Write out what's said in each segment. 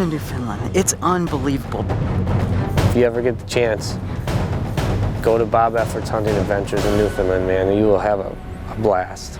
to Newfoundland. It's unbelievable. If you ever get the chance, go to Bob Efford's Hunting Adventures in Newfoundland, man, and you will have a blast.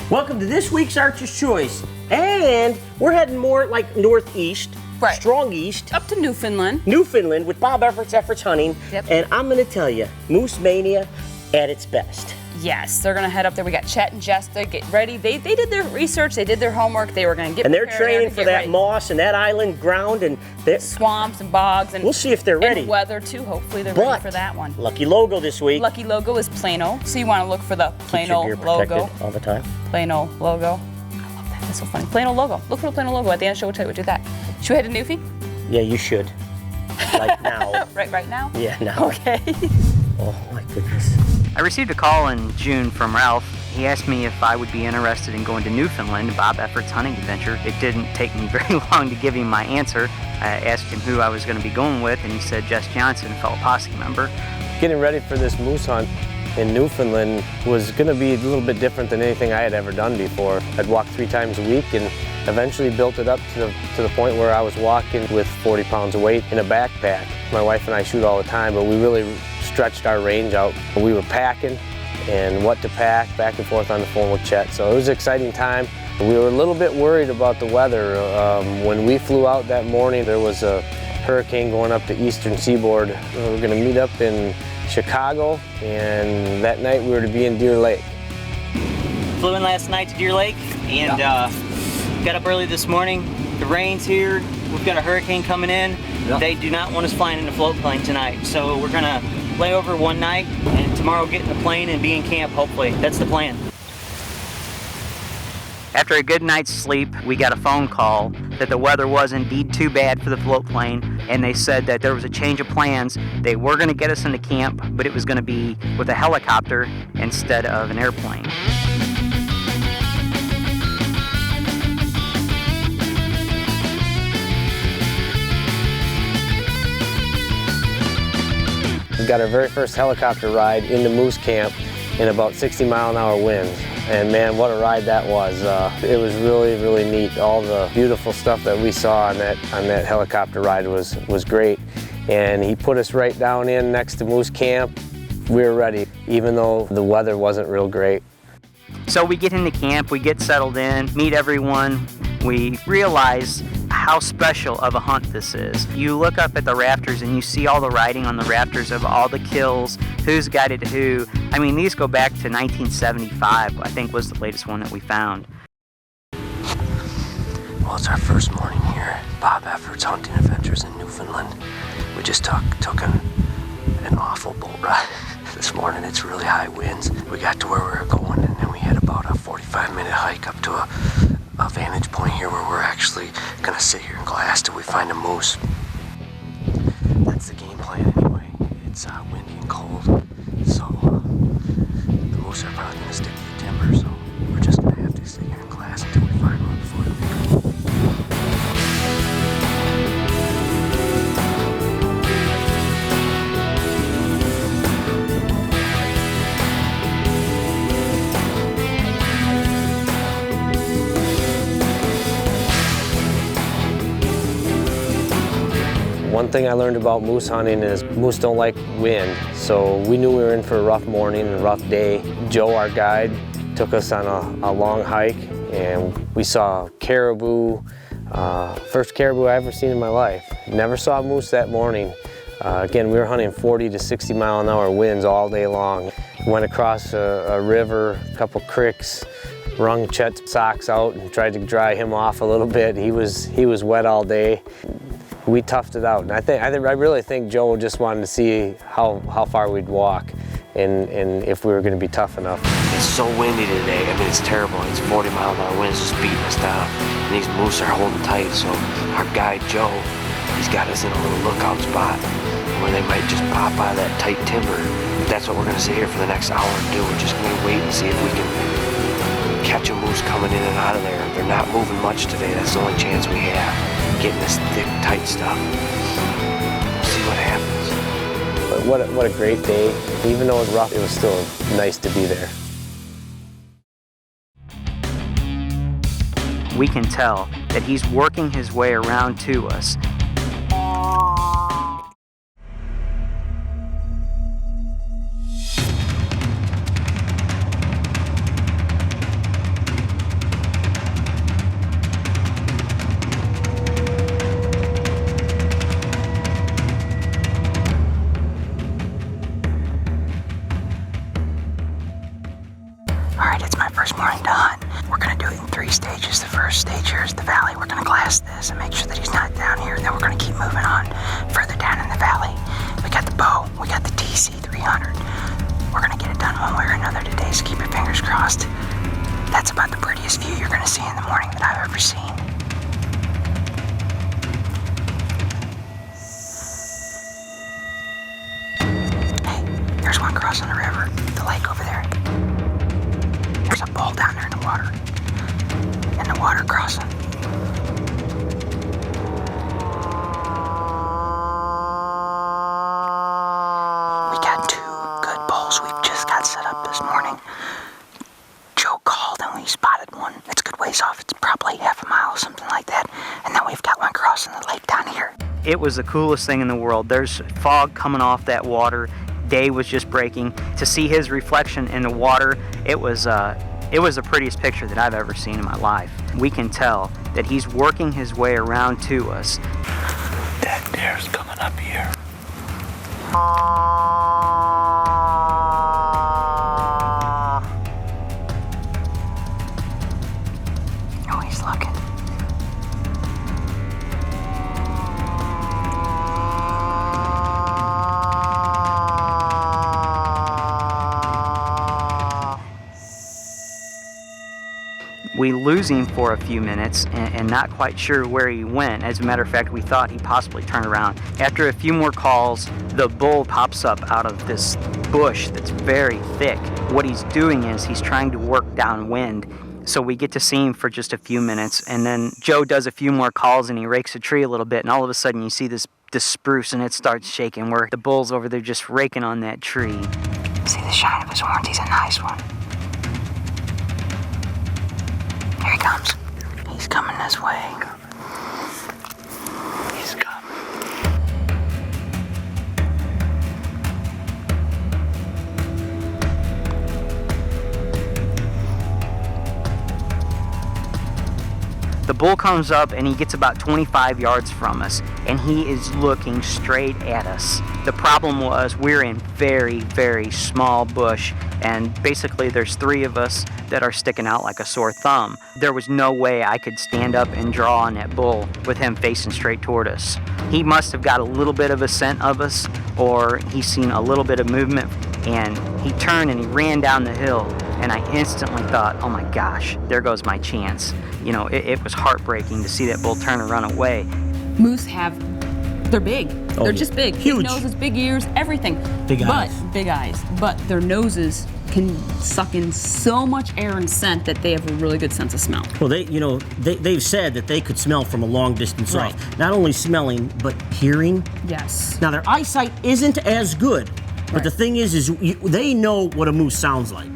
Welcome to this week's Archer's Choice, and we're heading more like northeast, right. Strong east, Up to Newfoundland. Newfoundland with Bob Effords Hunting, Yep. and I'm going to tell you, Moose Mania at its best. Yes, they're gonna head up there. We got Chet and Jess to get ready. They did their research, they did their homework, they were gonna get And they're prepared training to for get that ready. moss and that island ground, and Swamps and bogs, and we'll see if they're ready. And weather too. Hopefully they're But ready for that one. Lucky logo this week. Lucky logo is Plano, so you want to look for the Keeps Plano your gear protected logo. all the time. Plano logo. I love that. That's so funny. Plano logo. Look for the Plano logo at the end of the show. We'll tell you what to do that. Should we head to Newfie? Yeah, you should. Like now. Right now. Yeah, now. Okay. Oh my goodness. I received a call in June from Ralph. He asked me if I would be interested in going to Newfoundland, Bob Effords Hunting Adventure. It didn't take me very long to give him my answer. I asked him who I was going to be going with, and he said Jess Johnson, fellow posse member. Getting ready for this moose hunt in Newfoundland was going to be a little bit different than anything I had ever done before. I'd walk 3 times a week and eventually built it up to the point where I was walking with 40 pounds of weight in a backpack. My wife and I shoot all the time, but we really stretched our range out. We were packing and what to pack, back and forth on the phone with Chet. So it was an exciting time. We were a little bit worried about the weather. When we flew out that morning, there was a hurricane going up the eastern seaboard. We were going to meet up in Chicago, and that night we were to be in Deer Lake. Flew in last night to Deer Lake and got up early this morning. The rain's here. We've got a hurricane coming in. They do not want us flying in a float plane tonight. So we're gonna lay over one night and tomorrow get in the plane and be in camp, hopefully. That's the plan. After a good night's sleep, we got a phone call that the weather was indeed too bad for the float plane, and they said that there was a change of plans. They were going to get us into camp, but it was going to be with a helicopter instead of an airplane. We got our very first helicopter ride into moose camp in about 60-mile-an-hour winds. And man, what a ride that was. It was really, really neat. All the beautiful stuff that we saw on that helicopter ride was great. And he put us right down in next to moose camp. We were ready, even though the weather wasn't real great. So we get into camp, we get settled in, meet everyone. We realize how special of a hunt this is. You look up at the rafters and you see all the writing on the rafters of all the kills, who's guided who. I mean, these go back to 1975, I think was the latest one that we found. Well, it's our first morning here at Bob Effords Hunting Adventures in Newfoundland. We just took an awful boat ride this morning. It's really high winds. We got to where we were going, and then we had about a 45-minute hike up to a vantage point here where we're actually gonna sit here and glass till we find a moose. That's the game plan anyway. It's windy and cold, so the moose are probably gonna stick to the timber, so we're just gonna have to sit here and glass until we find one before they leave. One thing I learned about moose hunting is moose don't like wind, so we knew we were in for a rough morning and a rough day. Joe, our guide, took us on a long hike, and we saw caribou, first caribou I ever seen in my life. Never saw a moose that morning. Again, we were hunting 40 to 60 mile an hour winds all day long. Went across a river, a couple creeks, wrung Chet's socks out and tried to dry him off a little bit. He was wet all day. We toughed it out, and I really think Joe just wanted to see how far we'd walk and if we were going to be tough enough. It's so windy today. I mean, it's terrible. It's 40 mile an hour winds just beating us down. And these moose are holding tight, so our guide Joe, he's got us in a little lookout spot where they might just pop out of that tight timber. That's what we're going to sit here for the next hour and do. We're just going to wait and see if we can catch a moose coming in and out of there. They're not moving much today. That's the only chance we have, getting this thick, tight stuff. We'll see what happens. But what a great day. Even though it was rough, it was still nice to be there. We can tell that he's working his way around to us. Alright, it's my first morning to hunt. We're gonna do it in 3 stages. The first stage here is the valley. We're gonna glass this and make sure that he's not down here. And then we're gonna keep moving on further down in the valley. We got the bow, we got the TC 300. We're gonna get it done one way or another today, so keep your fingers crossed. That's about the prettiest view you're gonna see in the morning that I've ever seen. Hey, there's one crossing the river, the lake over there. There's a bull down there in the water. In the water crossing. We got 2 good bulls we've just got set up this morning. Joe called and we spotted one. It's a good ways off. It's probably half a mile or something like that. And then we've got one crossing the lake down here. It was the coolest thing in the world. There's fog coming off that water. Day was just breaking. To see his reflection in the water, it was the prettiest picture that I've ever seen in my life. We can tell that he's working his way around to us. That deer's coming up here. Oh, he's looking. We lose him for a few minutes and not quite sure where he went. As a matter of fact, we thought he possibly turned around. After a few more calls, the bull pops up out of this bush that's very thick. What he's doing is he's trying to work downwind. So we get to see him for just a few minutes, and then Joe does a few more calls and he rakes a tree a little bit, and all of a sudden you see this spruce and it starts shaking where the bull's over there just raking on that tree. See the shine of his horns? He's a nice one. Here he comes. He's coming this way. He's coming. The bull comes up and he gets about 25 yards from us, and he is looking straight at us. The problem was we're in very, very small bush, and basically there's 3 of us that are sticking out like a sore thumb. There was no way I could stand up and draw on that bull with him facing straight toward us. He must have got a little bit of a scent of us, or he's seen a little bit of movement, and he turned and he ran down the hill, and I instantly thought, oh my gosh, there goes my chance. You know, it was heartbreaking to see that bull turn and run away. Moose they're big. Oh, They're just big. huge. Big noses, big ears, everything. Big eyes. Big eyes. But their noses can suck in so much air and scent that they have a really good sense of smell. Well, they've said that they could smell from a long distance Right. off. Not only smelling, but hearing. Yes. Now, their eyesight isn't as good, but Right. the thing is they know what a moose sounds like.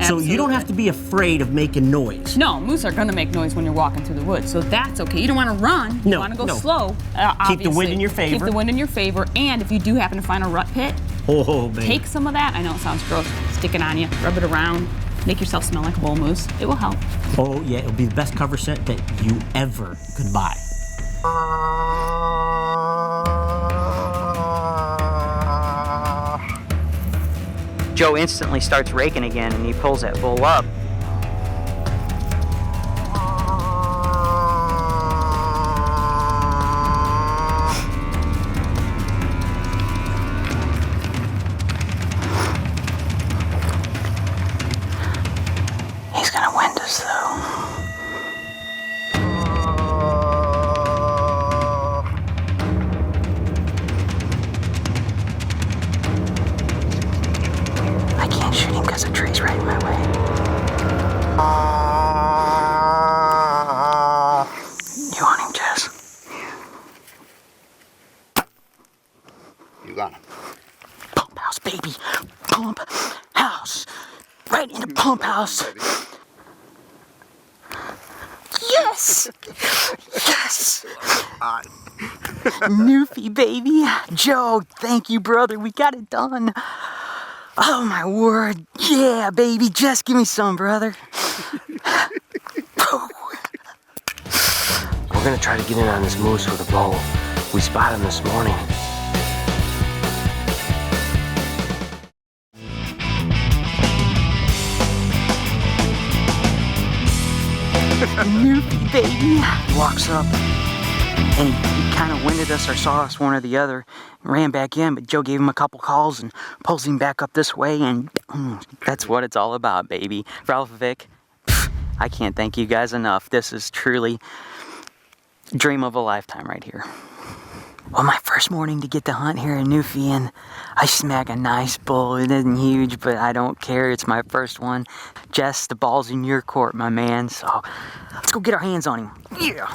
So you don't have to be afraid of making noise. No, moose are going to make noise when you're walking through the woods, so that's okay. You don't want to run. You No, want to go no. slow. Keep the Obviously. wind in your favor. Keep the wind in your favor, and if you do happen to find a rut pit, Oh, baby. take some of that. I know it sounds gross. Stick it on you. Rub it around. Make yourself smell like a bull moose. It will help. Oh, yeah, it'll be the best cover scent that you ever could buy. Joe instantly starts raking again, and he pulls that bull up. He's gonna wind us though. I can't shoot him because the tree's right in my way. You want him, Jess? You got him. Pump house, baby. Pump house. Right in the pump house. Yes! Yes! Newfie, baby. Joe, thank you, brother. We got it done. Oh, my word. Yeah, baby. Just give me some, brother. We're gonna try to get in on this moose with a bow. We spotted him this morning. Newfie, baby. He walks up and he kind of winded us or saw us one or the other, ran back in, but Joe gave him a couple calls and pulls him back up this way, and That's what it's all about, baby. Ralph, Vic, I can't thank you guys enough. This is truly a dream of a lifetime right here. well, my first morning to get to hunt here in Newfie, and I smack a nice bull. It isn't huge, but I don't care. It's my first one. Jess, the ball's in your court, my man. So let's go get our hands on him. Yeah.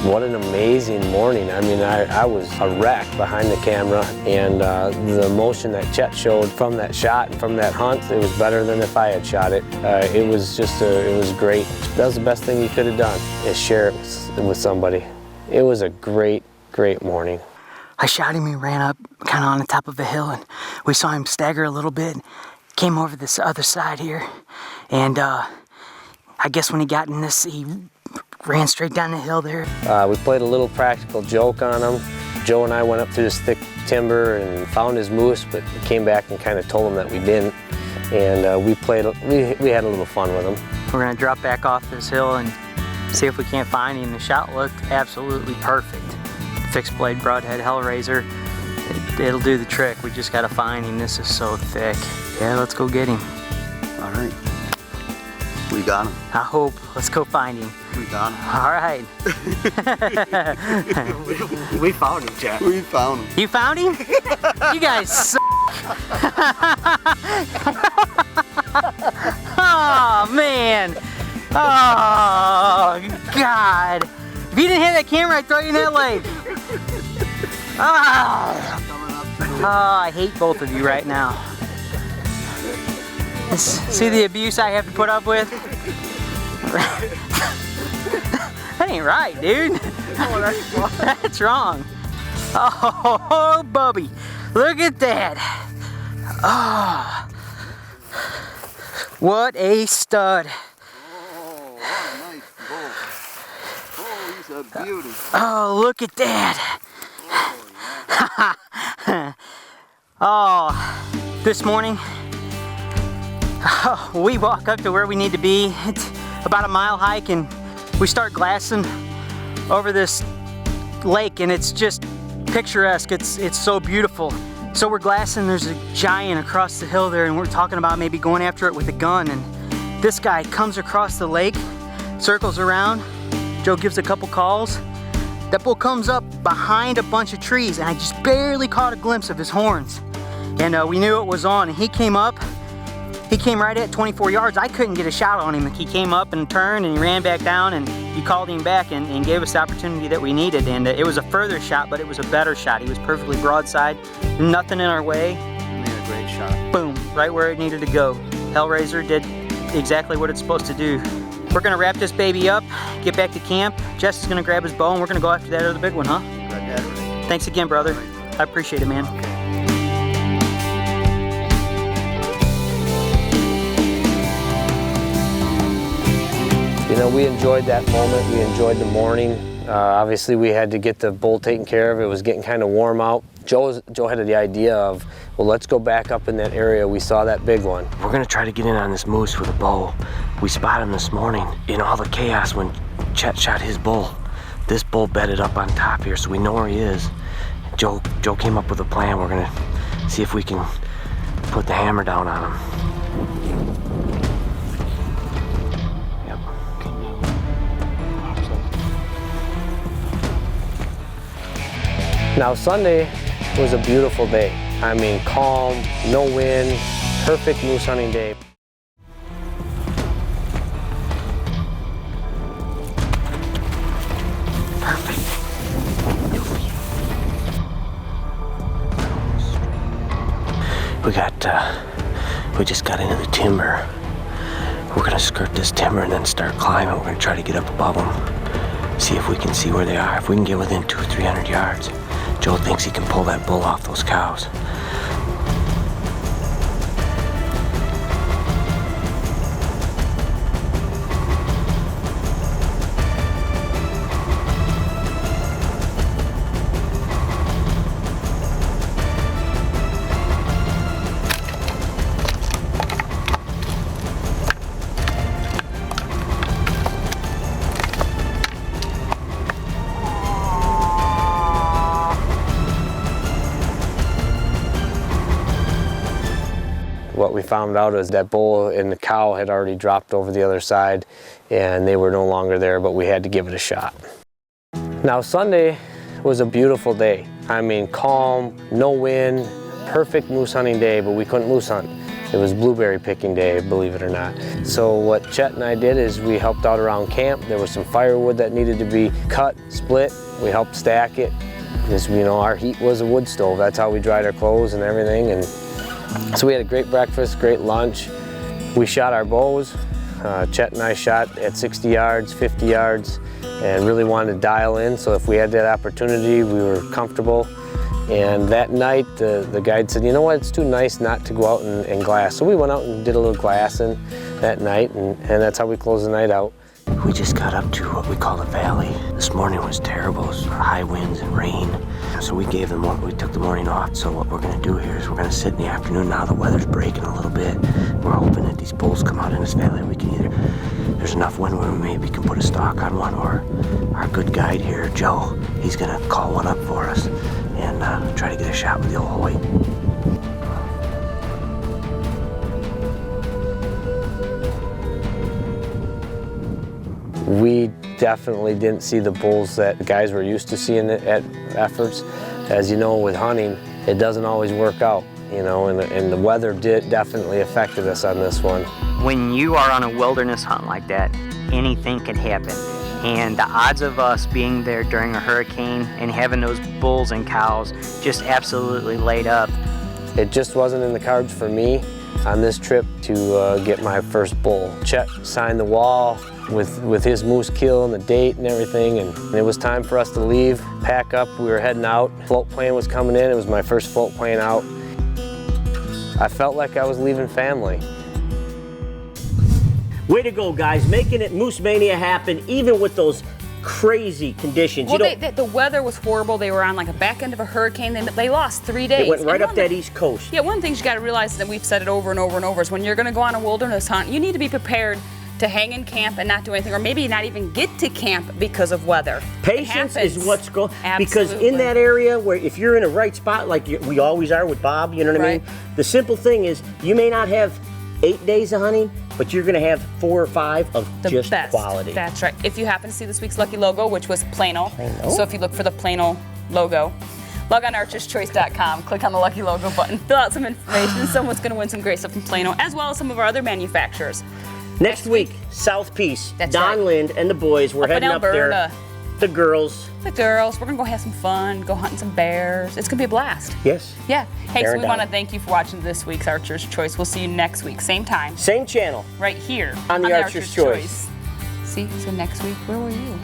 What an amazing morning. I mean, I was a wreck behind the camera, and the emotion that Chet showed from that shot and from that hunt, it was better than if I had shot it. It was just, it was great. That was the best thing you could have done, is share it with somebody. It was a great, great morning. I shot him, he ran up kind of on the top of a hill, and we saw him stagger a little bit, came over this other side here, and I guess when he got in this, he ran straight down the hill there. We played a little practical joke on him. Joe and I went up through this thick timber and found his moose, but we came back and kind of told him that we didn't. And we had a little fun with him. We're gonna drop back off this hill and see if we can't find him. The shot looked absolutely perfect. Fixed blade broadhead Hellraiser, it'll do the trick. We just gotta find him. This is so thick. Yeah, let's go get him. All right. We got him. I hope. Let's go find him. We got him. All right. We found him, Jack. We found him. You found him? You guys suck. Oh, man. Oh, God. If you didn't have that camera, I'd throw you in that lake. Oh, I hate both of you right now. See the abuse I have to put up with? That ain't right, dude. That's wrong. Oh, Bubby, look at that. Oh, what a stud. Oh, what a nice bull. Oh, he's a beauty. Oh, look at that. Oh, this morning, we walk up to where we need to be. It's about a mile hike, and we start glassing over this lake, and it's just picturesque. It's so beautiful. So we're glassing, there's a giant across the hill there, and we're talking about maybe going after it with a gun, and this guy comes across the lake, circles around. Joe gives a couple calls. That bull comes up behind a bunch of trees, and I just barely caught a glimpse of his horns. And we knew it was on, and he came up. He came right at 24 yards. I couldn't get a shot on him. He came up and turned, and he ran back down, and he called him back and gave us the opportunity that we needed. And it was a further shot, but it was a better shot. He was perfectly broadside, nothing in our way. Made a great shot. Boom, right where it needed to go. Hellraiser did exactly what it's supposed to do. We're gonna wrap this baby up, get back to camp. Jess is gonna grab his bow, and we're gonna go after that other big one, huh? Got that right. Thanks again, brother. I appreciate it, man. You know, we enjoyed that moment. We enjoyed the morning. Obviously, we had to get the bull taken care of. It was getting kind of warm out. Joe had the idea of, well, let's go back up in that area. We saw that big one. We're gonna try to get in on this moose with a bow. We spotted him this morning in all the chaos when Chet shot his bull. This bull bedded up on top here, so we know where he is. Joe came up with a plan. We're gonna see if we can put the hammer down on him. Yep. Now Sunday was a beautiful day. I mean, calm, no wind, perfect moose hunting day. We just got into the timber. We're gonna skirt this timber and then start climbing. We're gonna try to get up above them, see if we can see where they are. If we can get within 200 or 300 yards, Joe thinks he can pull that bull off those cows. What we found out is that bull and the cow had already dropped over the other side and they were no longer there, but we had to give it a shot. Now Sunday was a beautiful day. I mean, calm, no wind, perfect moose hunting day, but we couldn't moose hunt. It was blueberry picking day, believe it or not. So what Chet and I did is we helped out around camp. There was some firewood that needed to be cut, split. We helped stack it because, you know, our heat was a wood stove. That's how we dried our clothes and everything. And so we had a great breakfast, great lunch. We shot our bows. Chet and I shot at 60 yards, 50 yards, and really wanted to dial in. So if we had that opportunity, we were comfortable. And that night, the guide said, you know what, it's too nice not to go out and glass. So we went out and did a little glassing that night, and that's how we closed the night out. We just got up to what we call the valley. This morning was terrible. It was high winds and rain. So we took the morning off. So what we're gonna do here is we're gonna sit in the afternoon. Now the weather's breaking a little bit. We're hoping that these bulls come out in this valley. We can there's enough wind where we maybe can put a stalk on one, or our good guide here, Joe, he's gonna call one up for us and try to get a shot with the old Hoyt. We definitely didn't see the bulls that the guys were used to seeing at Effords. As you know, with hunting, it doesn't always work out, you know, and the weather definitely affected us on this one. When you are on a wilderness hunt like that, anything can happen. And the odds of us being there during a hurricane and having those bulls and cows just absolutely laid up. It just wasn't in the cards for me on this trip to get my first bull. Chet signed the wall with his moose kill and the date and everything, and it was time for us to leave, pack up. We were heading out. Float plane was coming in. It was my first float plane out. I felt like I was leaving family. Way to go, guys, making it Moose Mania happen, even with those crazy conditions. Well, the weather was horrible. They were on like a back end of a hurricane. They lost 3 days. It went right up that East Coast. Yeah, one of the things you got to realize is that we've said it over and over and over is when you're going to go on a wilderness hunt, you need to be prepared to hang in camp and not do anything, or maybe not even get to camp because of weather. Patience is what's going, because in that area where if you're in a right spot, like we always are with Bob, you know what I mean? The simple thing is you may not have 8 days of hunting, but you're gonna have 4 or 5 of just quality. That's right. If you happen to see this week's lucky logo, which was Plano. So if you look for the Plano logo, log on archerschoice.com, click on the lucky logo button, fill out some information. Someone's gonna win some great stuff from Plano, as well as some of our other manufacturers. Next week, South Peace, That's Don right. Lind and the boys, we're heading up there. The girls. We're gonna go have some fun, go hunting some bears. It's gonna be a blast. Yes. Yeah. Hey, so we down. wanna thank you for watching this week's Archer's Choice. We'll see you next week, same time. Same channel. Right here. On the Archer's Choice. See, so next week, where were you?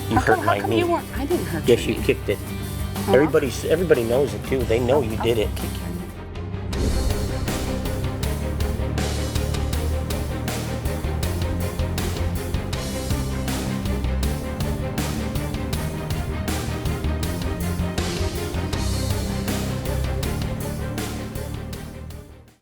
You hurt my knee. I didn't hurt Yes, your you knee. kicked it. Everybody knows it too. They know you did it. Kick your